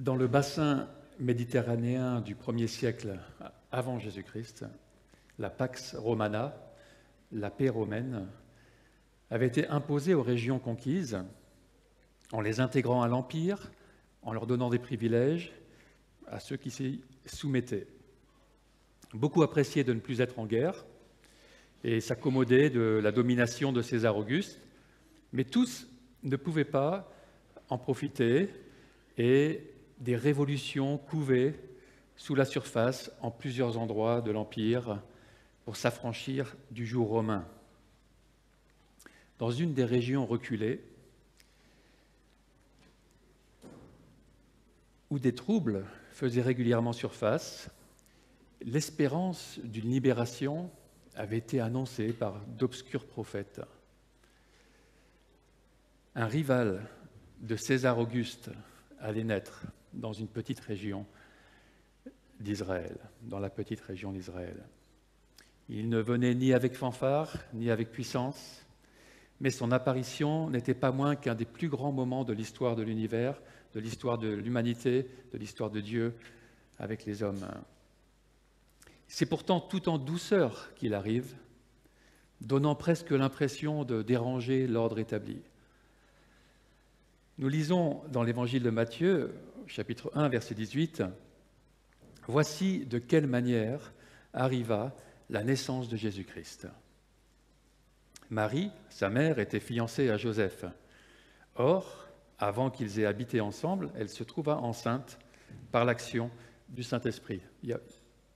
Dans le bassin méditerranéen du 1er siècle avant Jésus-Christ, la Pax Romana, la paix romaine, avait été imposée aux régions conquises en les intégrant à l'Empire, en leur donnant des privilèges à ceux qui s'y soumettaient. Beaucoup appréciaient de ne plus être en guerre et s'accommodaient de la domination de César Auguste, mais tous ne pouvaient pas en profiter et des révolutions couvaient sous la surface en plusieurs endroits de l'Empire pour s'affranchir du joug romain. Dans une des régions reculées, où des troubles faisaient régulièrement surface, l'espérance d'une libération avait été annoncée par d'obscurs prophètes. Un rival de César Auguste allait naître dans une petite région d'Israël, dans la petite région d'Israël. Il ne venait ni avec fanfare, ni avec puissance, mais son apparition n'était pas moins qu'un des plus grands moments de l'histoire de l'univers, de l'histoire de l'humanité, de l'histoire de Dieu avec les hommes. C'est pourtant tout en douceur qu'il arrive, donnant presque l'impression de déranger l'ordre établi. Nous lisons dans l'évangile de Matthieu, chapitre 1, verset 18, « Voici de quelle manière arriva la naissance de Jésus-Christ. Marie, sa mère, était fiancée à Joseph. Or, avant qu'ils aient habité ensemble, elle se trouva enceinte par l'action du Saint-Esprit. »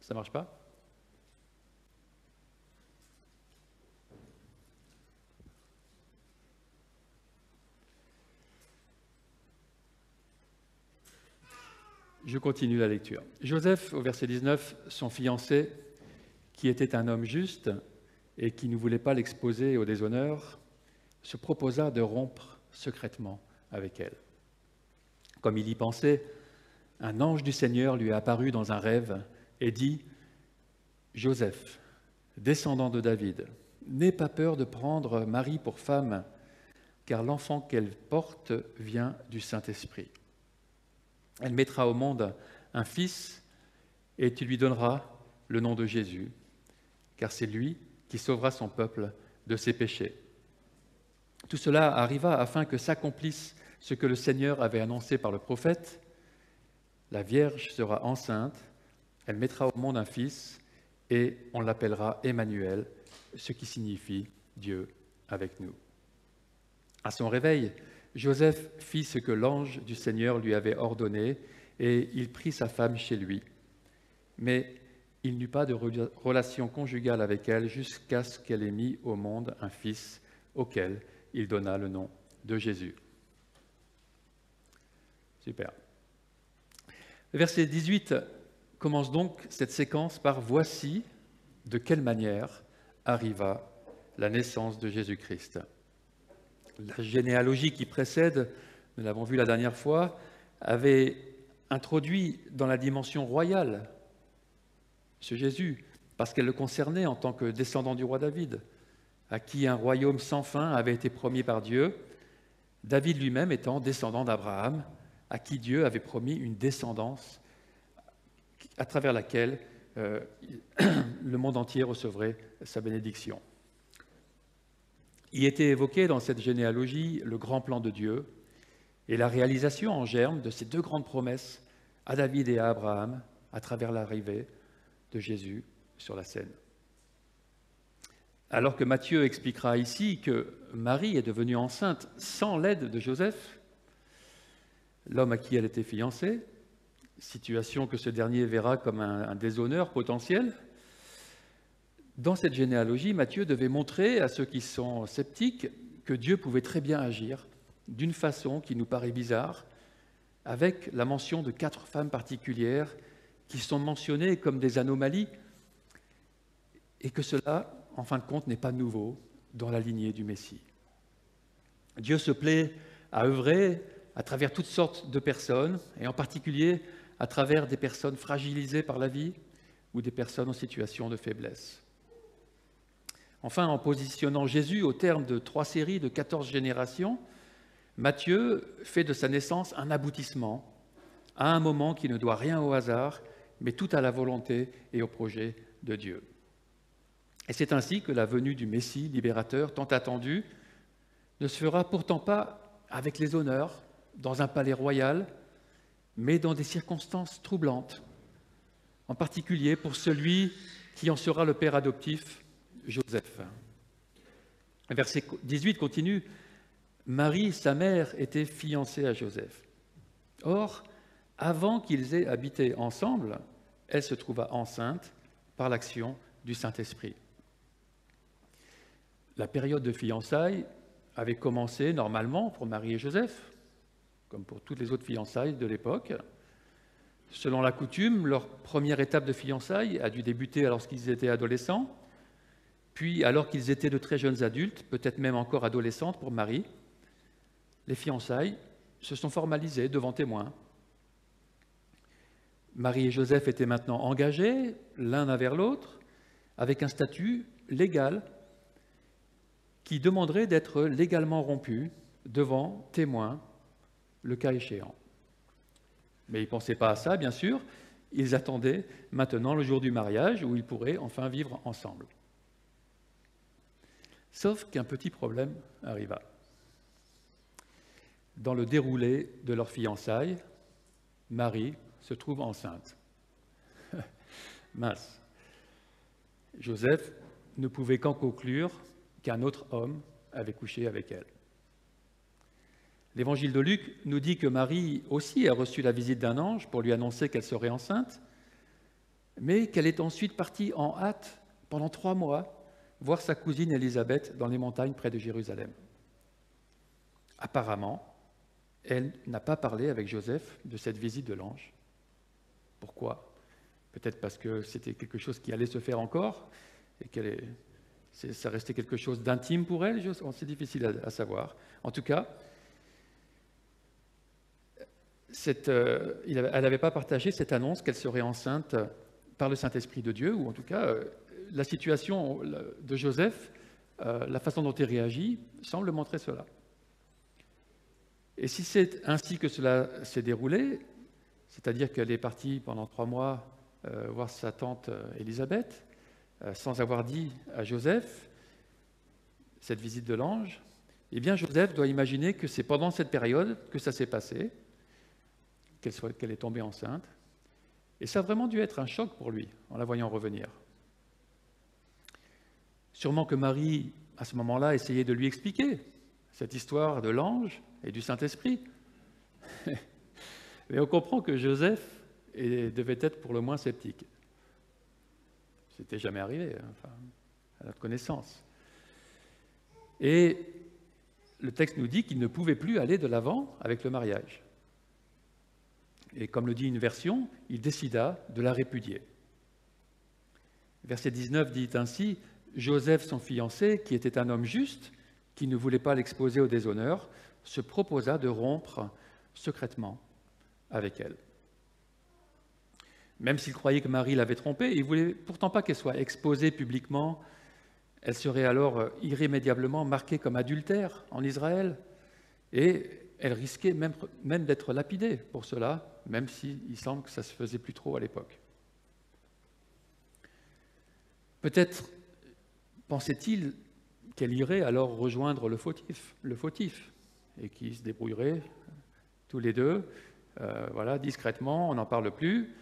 Ça ne marche pas ? Je continue la lecture. Joseph, au verset 19, son fiancé, qui était un homme juste et qui ne voulait pas l'exposer au déshonneur, se proposa de rompre secrètement avec elle. Comme il y pensait, un ange du Seigneur lui apparut dans un rêve et dit « Joseph, descendant de David, n'aie pas peur de prendre Marie pour femme, car l'enfant qu'elle porte vient du Saint-Esprit. Elle mettra au monde un fils et tu lui donneras le nom de Jésus, car c'est lui qui sauvera son peuple de ses péchés. » Tout cela arriva afin que s'accomplisse ce que le Seigneur avait annoncé par le prophète. La Vierge sera enceinte, elle mettra au monde un fils et on l'appellera Emmanuel, ce qui signifie Dieu avec nous. À son réveil, Joseph fit ce que l'ange du Seigneur lui avait ordonné et il prit sa femme chez lui. Mais il n'eut pas de relation conjugale avec elle jusqu'à ce qu'elle ait mis au monde un fils auquel il donna le nom de Jésus. Super. Le verset 18 commence donc cette séquence par « Voici de quelle manière arriva la naissance de Jésus-Christ ». La généalogie qui précède, nous l'avons vu la dernière fois, avait introduit dans la dimension royale ce Jésus, parce qu'elle le concernait en tant que descendant du roi David, à qui un royaume sans fin avait été promis par Dieu, David lui-même étant descendant d'Abraham, à qui Dieu avait promis une descendance à travers laquelle le monde entier recevrait sa bénédiction. Il était évoqué dans cette généalogie le grand plan de Dieu et la réalisation en germe de ces deux grandes promesses à David et à Abraham à travers l'arrivée de Jésus sur la scène. Alors que Matthieu expliquera ici que Marie est devenue enceinte sans l'aide de Joseph, l'homme à qui elle était fiancée, situation que ce dernier verra comme un déshonneur potentiel, dans cette généalogie, Matthieu devait montrer à ceux qui sont sceptiques que Dieu pouvait très bien agir d'une façon qui nous paraît bizarre, avec la mention de 4 femmes particulières qui sont mentionnées comme des anomalies, et que cela, en fin de compte, n'est pas nouveau dans la lignée du Messie. Dieu se plaît à œuvrer à travers toutes sortes de personnes, et en particulier à travers des personnes fragilisées par la vie ou des personnes en situation de faiblesse. Enfin, en positionnant Jésus au terme de 3 séries de 14 générations, Matthieu fait de sa naissance un aboutissement, à un moment qui ne doit rien au hasard, mais tout à la volonté et au projet de Dieu. Et c'est ainsi que la venue du Messie libérateur tant attendu ne se fera pourtant pas avec les honneurs, dans un palais royal, mais dans des circonstances troublantes, en particulier pour celui qui en sera le père adoptif, Joseph. Verset 18 continue, « Marie, sa mère, était fiancée à Joseph. Or, avant qu'ils aient habité ensemble, elle se trouva enceinte par l'action du Saint-Esprit. » La période de fiançailles avait commencé normalement pour Marie et Joseph, comme pour toutes les autres fiançailles de l'époque. Selon la coutume, leur première étape de fiançailles a dû débuter lorsqu'ils étaient adolescents, puis alors qu'ils étaient de très jeunes adultes, peut-être même encore adolescentes pour Marie. Les fiançailles se sont formalisées devant témoins. Marie et Joseph étaient maintenant engagés l'un envers l'autre, avec un statut légal qui demanderait d'être légalement rompu devant témoins, le cas échéant. Mais ils ne pensaient pas à ça, bien sûr. Ils attendaient maintenant le jour du mariage où ils pourraient enfin vivre ensemble. Sauf qu'un petit problème arriva. Dans le déroulé de leur fiançailles, Marie se trouve enceinte. Mince. Joseph ne pouvait qu'en conclure qu'un autre homme avait couché avec elle. L'évangile de Luc nous dit que Marie aussi a reçu la visite d'un ange pour lui annoncer qu'elle serait enceinte, mais qu'elle est ensuite partie en hâte pendant 3 mois voir sa cousine Élisabeth dans les montagnes près de Jérusalem. Apparemment, elle n'a pas parlé avec Joseph de cette visite de l'ange. Pourquoi? Peut-être parce que c'était quelque chose qui allait se faire encore et ça restait quelque chose d'intime pour elle, c'est difficile à savoir. En tout cas, elle n'avait pas partagé cette annonce qu'elle serait enceinte par le Saint-Esprit de Dieu, ou en tout cas, la situation de Joseph, la façon dont il réagit, semble montrer cela. Et si c'est ainsi que cela s'est déroulé, c'est-à-dire qu'elle est partie pendant 3 mois voir sa tante Élisabeth, sans avoir dit à Joseph cette visite de l'ange, eh bien Joseph doit imaginer que c'est pendant cette période que ça s'est passé, qu'elle est tombée enceinte. Et ça a vraiment dû être un choc pour lui, en la voyant revenir. Sûrement que Marie, à ce moment-là, essayait de lui expliquer cette histoire de l'ange et du Saint-Esprit. Mais on comprend que Joseph devait être pour le moins sceptique. C'était jamais arrivé, enfin, à notre connaissance. Et le texte nous dit qu'il ne pouvait plus aller de l'avant avec le mariage. Et comme le dit une version, il décida de la répudier. Verset 19 dit ainsi, « Joseph, son fiancé, qui était un homme juste, qui ne voulait pas l'exposer au déshonneur, se proposa de rompre secrètement avec elle. » Même s'il croyait que Marie l'avait trompée, il ne voulait pourtant pas qu'elle soit exposée publiquement. Elle serait alors irrémédiablement marquée comme adultère en Israël. Et elle risquait même d'être lapidée pour cela, même s'il semble que ça ne se faisait plus trop à l'époque. Peut-être pensait-il qu'elle irait alors rejoindre le fautif, et qu'ils se débrouilleraient tous les deux, discrètement, on n'en parle plus,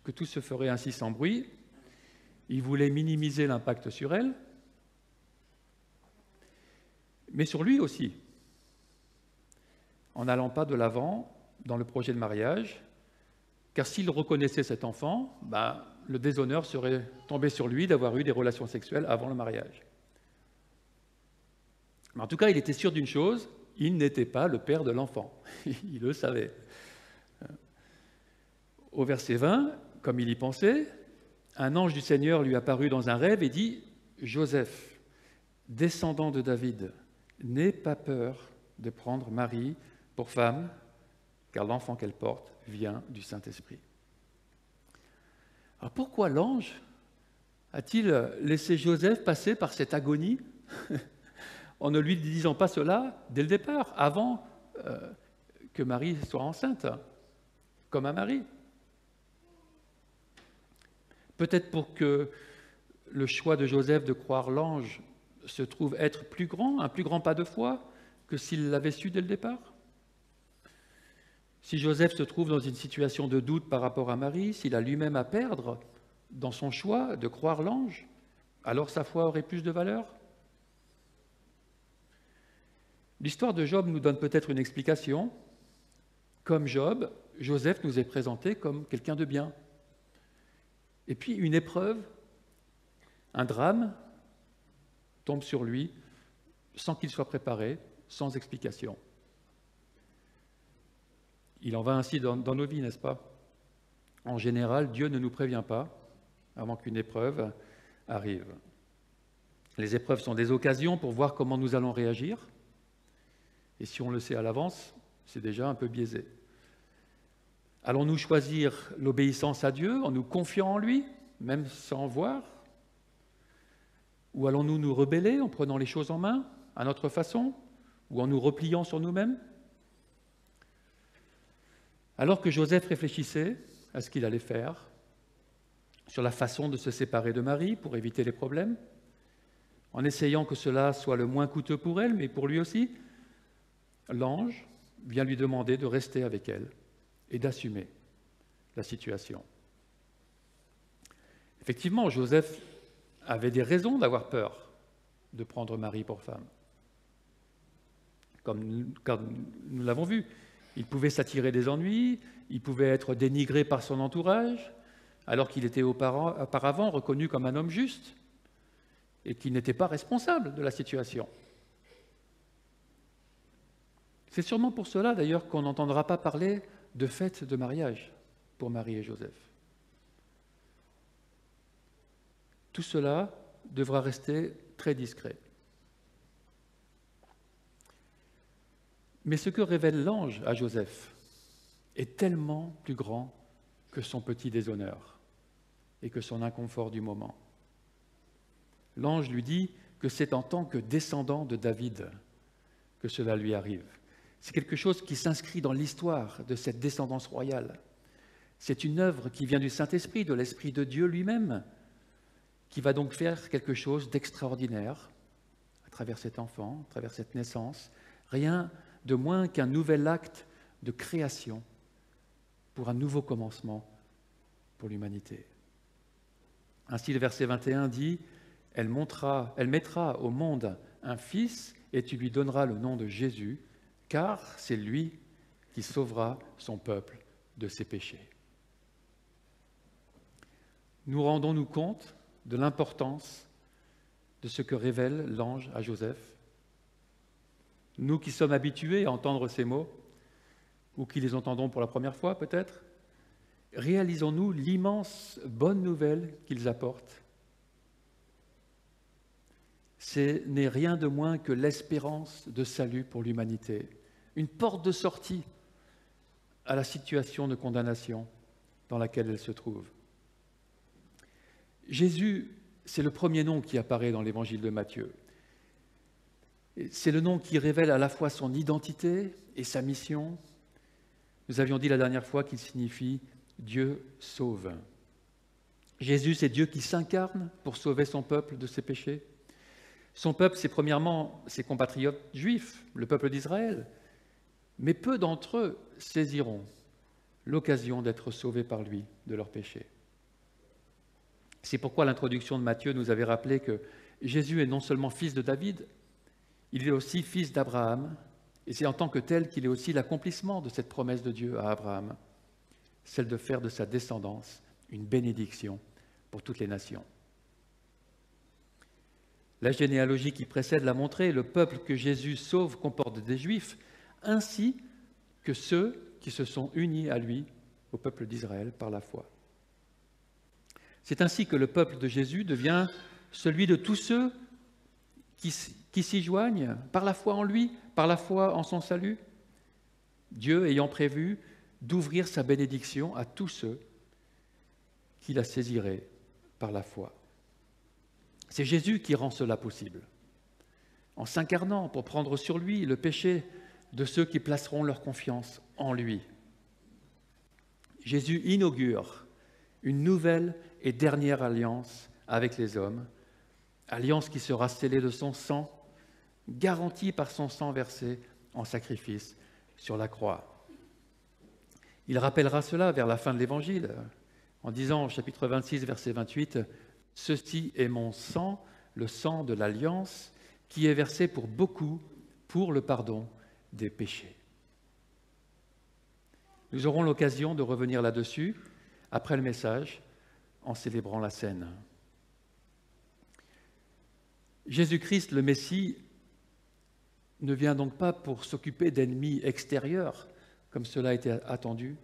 que tout se ferait ainsi sans bruit. Il voulait minimiser l'impact sur elle, mais sur lui aussi, en n'allant pas de l'avant dans le projet de mariage, car s'il reconnaissait cet enfant, le déshonneur serait tombé sur lui d'avoir eu des relations sexuelles avant le mariage. Mais en tout cas, il était sûr d'une chose, il n'était pas le père de l'enfant. Il le savait. Au verset 20, comme il y pensait, un ange du Seigneur lui apparut dans un rêve et dit « Joseph, descendant de David, n'aie pas peur de prendre Marie pour femme, car l'enfant qu'elle porte vient du Saint-Esprit. » Alors pourquoi l'ange a-t-il laissé Joseph passer par cette agonie en ne lui disant pas cela dès le départ, avant que Marie soit enceinte? comme à Marie. Peut-être pour que le choix de Joseph de croire l'ange se trouve être plus grand, un plus grand pas de foi que s'il l'avait su dès le départ. Si Joseph se trouve dans une situation de doute par rapport à Marie, s'il a lui-même à perdre dans son choix de croire l'ange, alors sa foi aurait plus de valeur. L'histoire de Job nous donne peut-être une explication. Comme Job, Joseph nous est présenté comme quelqu'un de bien. Et puis une épreuve, un drame, tombe sur lui sans qu'il soit préparé, sans explication. Il en va ainsi dans nos vies, n'est-ce pas? En général, Dieu ne nous prévient pas avant qu'une épreuve arrive. Les épreuves sont des occasions pour voir comment nous allons réagir. Et si on le sait à l'avance, c'est déjà un peu biaisé. Allons-nous choisir l'obéissance à Dieu en nous confiant en lui, même sans voir? Ou allons-nous nous rebeller en prenant les choses en main, à notre façon, ou en nous repliant sur nous-mêmes? Alors que Joseph réfléchissait à ce qu'il allait faire, sur la façon de se séparer de Marie pour éviter les problèmes, en essayant que cela soit le moins coûteux pour elle, mais pour lui aussi, l'ange vient lui demander de rester avec elle et d'assumer la situation. Effectivement, Joseph avait des raisons d'avoir peur de prendre Marie pour femme. Comme nous l'avons vu, il pouvait s'attirer des ennuis, il pouvait être dénigré par son entourage, alors qu'il était auparavant reconnu comme un homme juste et qu'il n'était pas responsable de la situation. C'est sûrement pour cela, d'ailleurs, qu'on n'entendra pas parler de fête de mariage pour Marie et Joseph. Tout cela devra rester très discret. Mais ce que révèle l'ange à Joseph est tellement plus grand que son petit déshonneur et que son inconfort du moment. L'ange lui dit que c'est en tant que descendant de David que cela lui arrive. C'est quelque chose qui s'inscrit dans l'histoire de cette descendance royale. C'est une œuvre qui vient du Saint-Esprit, de l'Esprit de Dieu lui-même, qui va donc faire quelque chose d'extraordinaire à travers cet enfant, à travers cette naissance. Rien de moins qu'un nouvel acte de création pour un nouveau commencement pour l'humanité. Ainsi, le verset 21 dit « Elle mettra au monde un fils et tu lui donneras le nom de Jésus, car c'est lui qui sauvera son peuple de ses péchés. » Nous rendons-nous compte de l'importance de ce que révèle l'ange à Joseph? Nous qui sommes habitués à entendre ces mots, ou qui les entendons pour la première fois peut-être, réalisons-nous l'immense bonne nouvelle qu'ils apportent? Ce n'est rien de moins que l'espérance de salut pour l'humanité, une porte de sortie à la situation de condamnation dans laquelle elle se trouve. Jésus, c'est le premier nom qui apparaît dans l'évangile de Matthieu. C'est le nom qui révèle à la fois son identité et sa mission. Nous avions dit la dernière fois qu'il signifie « Dieu sauve ». Jésus, c'est Dieu qui s'incarne pour sauver son peuple de ses péchés. Son peuple, c'est premièrement ses compatriotes juifs, le peuple d'Israël, mais peu d'entre eux saisiront l'occasion d'être sauvés par lui de leurs péchés. C'est pourquoi l'introduction de Matthieu nous avait rappelé que Jésus est non seulement fils de David, il est aussi fils d'Abraham, et c'est en tant que tel qu'il est aussi l'accomplissement de cette promesse de Dieu à Abraham, celle de faire de sa descendance une bénédiction pour toutes les nations. La généalogie qui précède l'a montré, le peuple que Jésus sauve comporte des Juifs, ainsi que ceux qui se sont unis à lui, au peuple d'Israël, par la foi. C'est ainsi que le peuple de Jésus devient celui de tous ceux qui s'y joignent par la foi en lui, par la foi en son salut, Dieu ayant prévu d'ouvrir sa bénédiction à tous ceux qui la saisiraient par la foi. C'est Jésus qui rend cela possible, en s'incarnant pour prendre sur lui le péché de ceux qui placeront leur confiance en lui. Jésus inaugure une nouvelle et dernière alliance avec les hommes, alliance qui sera scellée de son sang, garantie par son sang versé en sacrifice sur la croix. Il rappellera cela vers la fin de l'Évangile, en disant au chapitre 26, verset 28, « Ceci est mon sang, le sang de l'alliance, qui est versé pour beaucoup pour le pardon des péchés. » Nous aurons l'occasion de revenir là-dessus après le message en célébrant la scène. Jésus-Christ, le Messie, ne vient donc pas pour s'occuper d'ennemis extérieurs, comme cela a été attendu,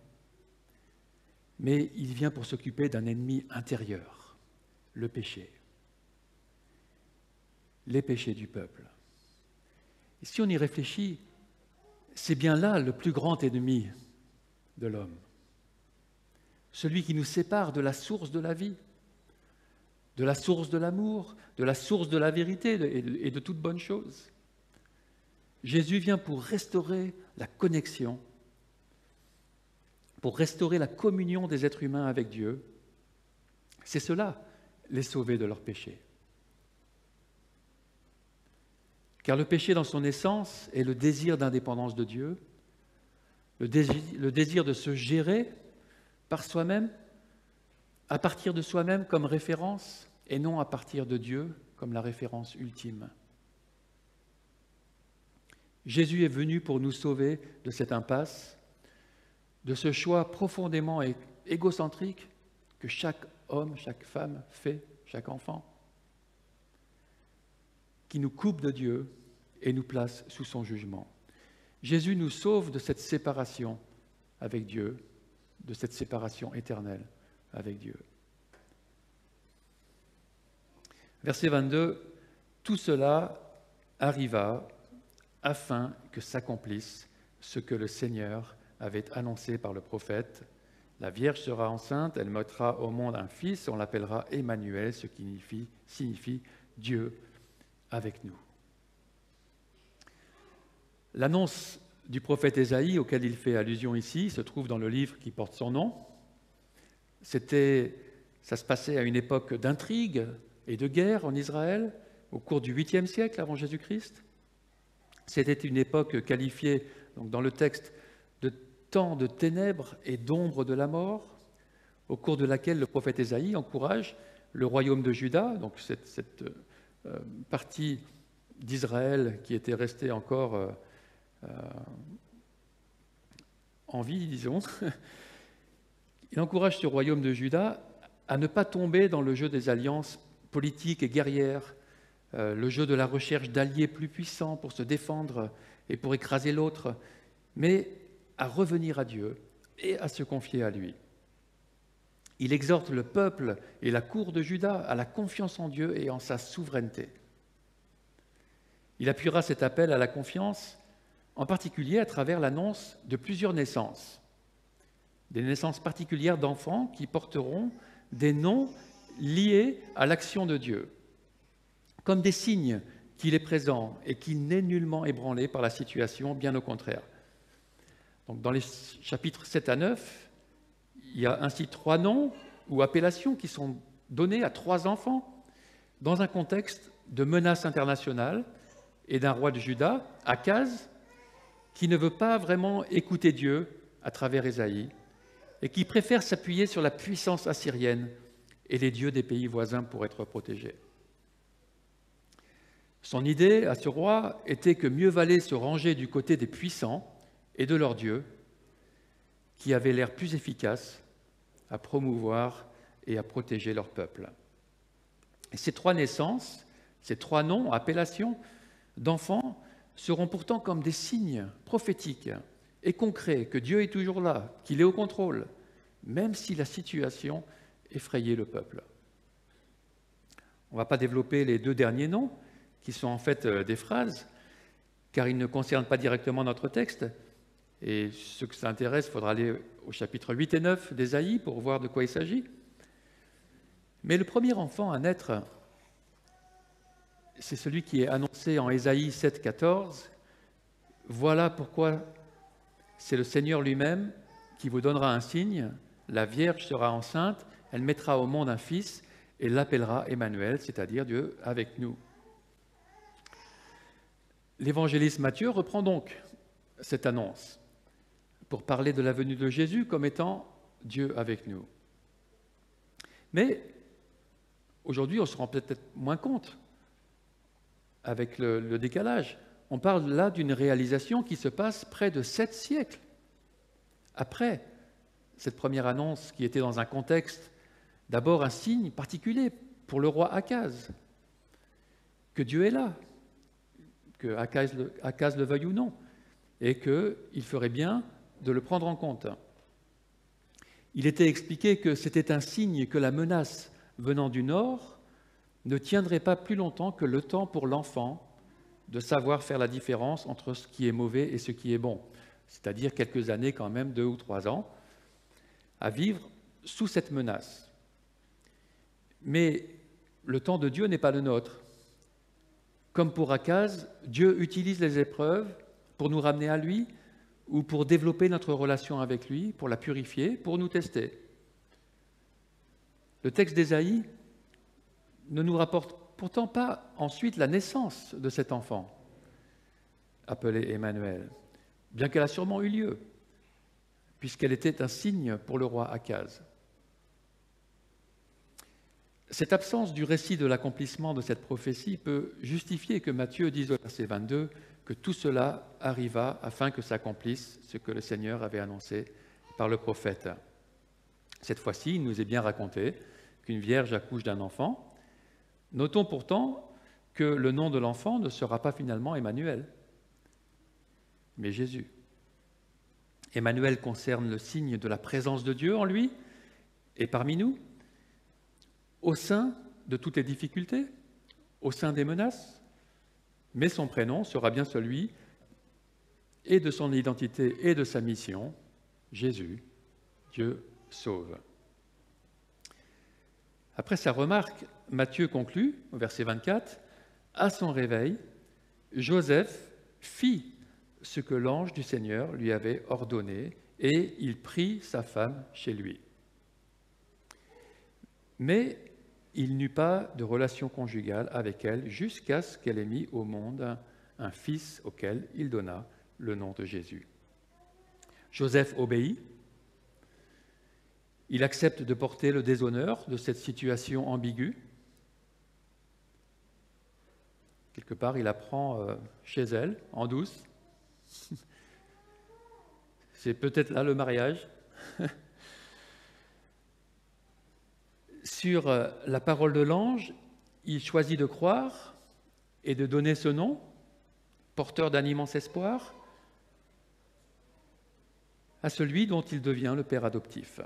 mais il vient pour s'occuper d'un ennemi intérieur, le péché, les péchés du peuple. Et si on y réfléchit, c'est bien là le plus grand ennemi de l'homme, celui qui nous sépare de la source de la vie, de la source de l'amour, de la source de la vérité et de toute bonne chose. Jésus vient pour restaurer la connexion, pour restaurer la communion des êtres humains avec Dieu. C'est cela, les sauver de leurs péchés. Car le péché dans son essence est le désir d'indépendance de Dieu, le désir de se gérer par soi-même, à partir de soi-même comme référence, et non à partir de Dieu comme la référence ultime. Jésus est venu pour nous sauver de cette impasse, de ce choix profondément égocentrique que chaque homme, chaque femme fait, chaque enfant, qui nous coupe de Dieu et nous place sous son jugement. Jésus nous sauve de cette séparation avec Dieu, de cette séparation éternelle avec Dieu. Verset 22, « Tout cela arriva afin que s'accomplisse ce que le Seigneur avait annoncé par le prophète. La Vierge sera enceinte, elle mettra au monde un fils, on l'appellera Emmanuel, ce qui signifie Dieu avec nous. » L'annonce du prophète Ésaïe, auquel il fait allusion ici, se trouve dans le livre qui porte son nom. Ça se passait à une époque d'intrigue et de guerre en Israël, au cours du 8e siècle avant Jésus-Christ. C'était une époque qualifiée, donc dans le texte, de temps de ténèbres et d'ombre de la mort, au cours de laquelle le prophète Ésaïe encourage le royaume de Juda, donc cette partie d'Israël qui était restée encore en vie, disons. Il encourage ce royaume de Juda à ne pas tomber dans le jeu des alliances politiques et guerrières, le jeu de la recherche d'alliés plus puissants pour se défendre et pour écraser l'autre, mais à revenir à Dieu et à se confier à lui. Il exhorte le peuple et la cour de Juda à la confiance en Dieu et en sa souveraineté. Il appuiera cet appel à la confiance, en particulier à travers l'annonce de plusieurs naissances, des naissances particulières d'enfants qui porteront des noms liés à l'action de Dieu, comme des signes qu'il est présent et qu'il n'est nullement ébranlé par la situation, bien au contraire. Donc, dans les chapitres 7 à 9, il y a ainsi 3 noms ou appellations qui sont donnés à 3 enfants dans un contexte de menace internationale et d'un roi de Juda, Akaz, qui ne veut pas vraiment écouter Dieu à travers Ésaïe et qui préfère s'appuyer sur la puissance assyrienne et les dieux des pays voisins pour être protégé. Son idée à ce roi était que mieux valait se ranger du côté des puissants et de leurs dieux, qui avaient l'air plus efficaces à promouvoir et à protéger leur peuple. Et ces 3 naissances, ces 3 noms, appellations d'enfants, seront pourtant comme des signes prophétiques et concrets que Dieu est toujours là, qu'il est au contrôle, même si la situation effrayait le peuple. On ne va pas développer les 2 derniers noms, qui sont en fait des phrases, car ils ne concernent pas directement notre texte. Et ceux que ça intéresse, il faudra aller au chapitre 8 et 9 d'Ésaïe pour voir de quoi il s'agit. Mais le premier enfant à naître, c'est celui qui est annoncé en Ésaïe 7, 14. « Voilà pourquoi c'est le Seigneur lui-même qui vous donnera un signe. la Vierge sera enceinte, elle mettra au monde un fils et l'appellera Emmanuel, c'est-à-dire Dieu avec nous. L'évangéliste Matthieu reprend donc cette annonce pour parler de la venue de Jésus comme étant Dieu avec nous. Mais aujourd'hui, on se rend peut-être moins compte avec le décalage. On parle là d'une réalisation qui se passe près de 7 siècles après cette première annonce qui était dans un contexte, d'abord un signe particulier pour le roi Akaz, que Dieu est là, que Akaz le veuille ou non, et qu'il ferait bien de le prendre en compte. Il était expliqué que c'était un signe que la menace venant du nord ne tiendrait pas plus longtemps que le temps pour l'enfant de savoir faire la différence entre ce qui est mauvais et ce qui est bon, c'est-à-dire quelques années quand même, 2 ou 3 ans, à vivre sous cette menace. Mais le temps de Dieu n'est pas le nôtre. Comme pour Akaz, Dieu utilise les épreuves pour nous ramener à lui ou pour développer notre relation avec lui, pour la purifier, pour nous tester. Le texte d'Ésaïe ne nous rapporte pourtant pas ensuite la naissance de cet enfant, appelé Emmanuel, bien qu'elle a sûrement eu lieu, puisqu'elle était un signe pour le roi Akaz. Cette absence du récit de l'accomplissement de cette prophétie peut justifier que Matthieu dise au verset 22 que tout cela arriva afin que s'accomplisse ce que le Seigneur avait annoncé par le prophète. Cette fois-ci, il nous est bien raconté qu'une vierge accouche d'un enfant. Notons pourtant que le nom de l'enfant ne sera pas finalement Emmanuel, mais Jésus. Emmanuel concerne le signe de la présence de Dieu en lui et parmi nous, au sein de toutes les difficultés, au sein des menaces, mais son prénom sera bien celui et de son identité et de sa mission, Jésus, Dieu sauve. Après sa remarque, Matthieu conclut, au verset 24, « À son réveil, Joseph fit ce que l'ange du Seigneur lui avait ordonné, et il prit sa femme chez lui. Mais il n'eut pas de relation conjugale avec elle jusqu'à ce qu'elle ait mis au monde un fils auquel il donna le nom de Jésus. » Joseph obéit. Il accepte de porter le déshonneur de cette situation ambiguë. Quelque part, il apprend chez elle, en douce. C'est peut-être là le mariage. Sur la parole de l'ange, il choisit de croire et de donner ce nom, porteur d'un immense espoir, à celui dont il devient le père adoptif.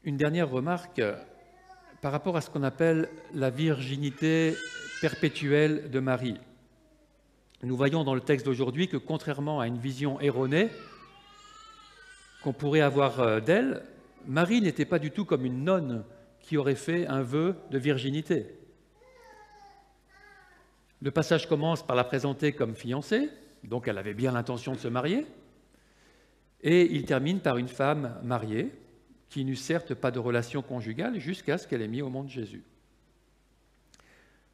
Une dernière remarque par rapport à ce qu'on appelle la virginité perpétuelle de Marie. Nous voyons dans le texte d'aujourd'hui que, contrairement à une vision erronée qu'on pourrait avoir d'elle, Marie n'était pas du tout comme une nonne qui aurait fait un vœu de virginité. Le passage commence par la présenter comme fiancée, donc elle avait bien l'intention de se marier, et il termine par une femme mariée, qui n'eut certes pas de relation conjugale jusqu'à ce qu'elle ait mis au monde Jésus.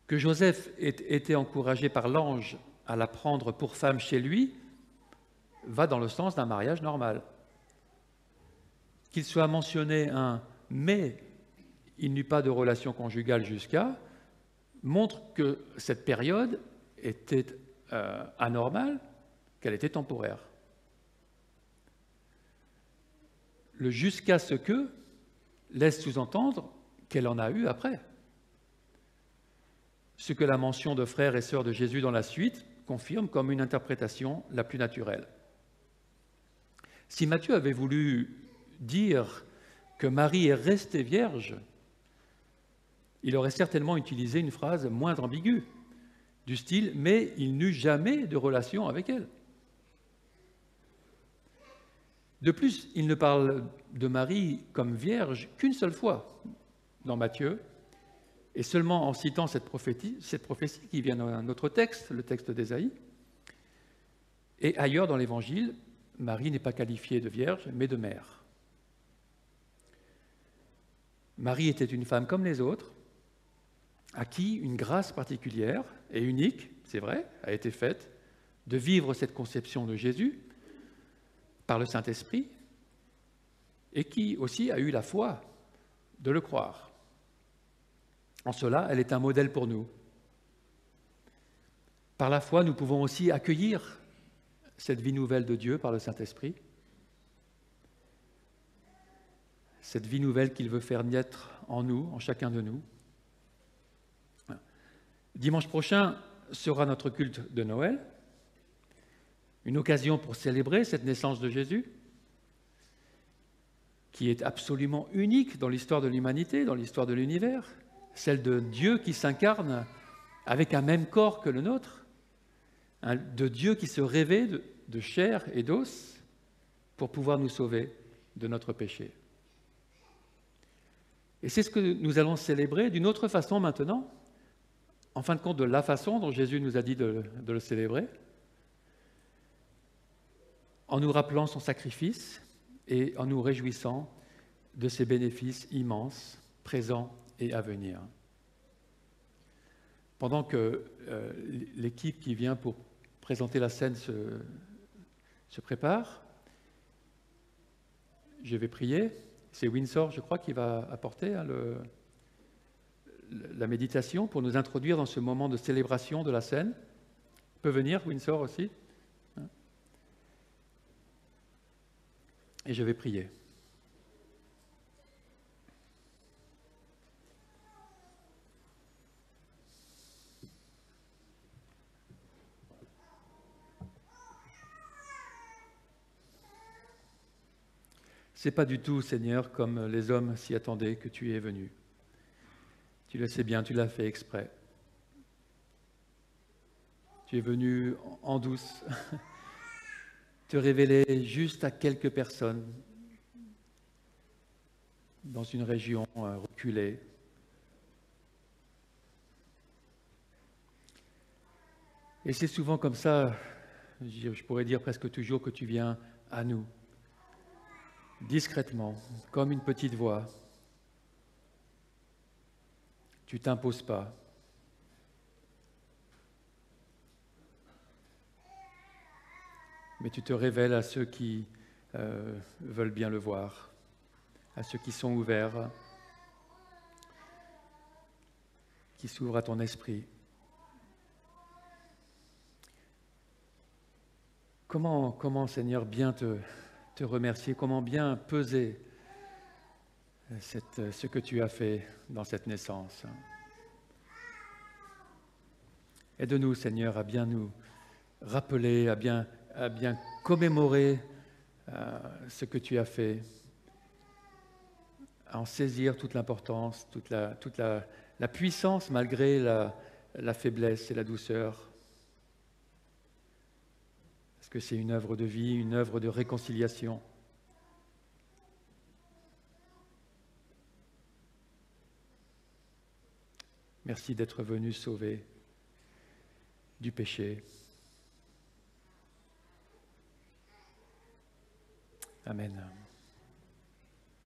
Que Joseph ait été encouragé par l'ange à la prendre pour femme chez lui va dans le sens d'un mariage normal. Qu'il soit mentionné un « mais il n'eut pas de relation conjugale jusqu'à » montre que cette période était anormale, qu'elle était temporaire. Le « jusqu'à ce que » laisse sous-entendre qu'elle en a eu après. Ce que la mention de frères et sœurs de Jésus dans la suite confirme comme une interprétation la plus naturelle. Si Matthieu avait voulu dire que Marie est restée vierge, il aurait certainement utilisé une phrase moins ambiguë, du style « mais il n'eut jamais de relation avec elle ». De plus, il ne parle de Marie comme vierge qu'une seule fois dans Matthieu, et seulement en citant cette prophétie qui vient dans un autre texte, le texte d'Ésaïe. Et ailleurs dans l'Évangile, Marie n'est pas qualifiée de vierge, mais de mère. Marie était une femme comme les autres, à qui une grâce particulière et unique, c'est vrai, a été faite, de vivre cette conception de Jésus par le Saint-Esprit, et qui aussi a eu la foi de le croire. En cela, elle est un modèle pour nous. Par la foi, nous pouvons aussi accueillir cette vie nouvelle de Dieu par le Saint-Esprit, cette vie nouvelle qu'il veut faire naître en nous, en chacun de nous. Dimanche prochain sera notre culte de Noël, une occasion pour célébrer cette naissance de Jésus, qui est absolument unique dans l'histoire de l'humanité, dans l'histoire de l'univers, celle de Dieu qui s'incarne avec un même corps que le nôtre, de Dieu qui se revêt de chair et d'os pour pouvoir nous sauver de notre péché. Et c'est ce que nous allons célébrer d'une autre façon maintenant, en fin de compte de la façon dont Jésus nous a dit de le célébrer, en nous rappelant son sacrifice et en nous réjouissant de ses bénéfices immenses, présents et à venir. Pendant que l'équipe qui vient pour présenter la scène se prépare, je vais prier. C'est Windsor, je crois, qui va apporter la méditation pour nous introduire dans ce moment de célébration de la scène. Peut venir, Windsor aussi. Et je vais prier. C'est pas du tout, Seigneur, comme les hommes s'y attendaient que tu es venu. Tu le sais bien, tu l'as fait exprès. Tu es venu en douce, te révéler juste à quelques personnes dans une région reculée. Et c'est souvent comme ça, je pourrais dire presque toujours, que tu viens à nous, discrètement, comme une petite voix. Tu ne t'imposes pas. Mais tu te révèles à ceux qui veulent bien le voir, à ceux qui sont ouverts, qui s'ouvrent à ton esprit. Comment, Seigneur, bien te remercier, comment bien peser ce que tu as fait dans cette naissance. Aide-nous, Seigneur, à bien nous rappeler, à bien commémorer ce que tu as fait, à en saisir toute l'importance, toute la puissance malgré la faiblesse et la douceur. Parce que c'est une œuvre de vie, une œuvre de réconciliation. Merci d'être venu sauver du péché. Amen.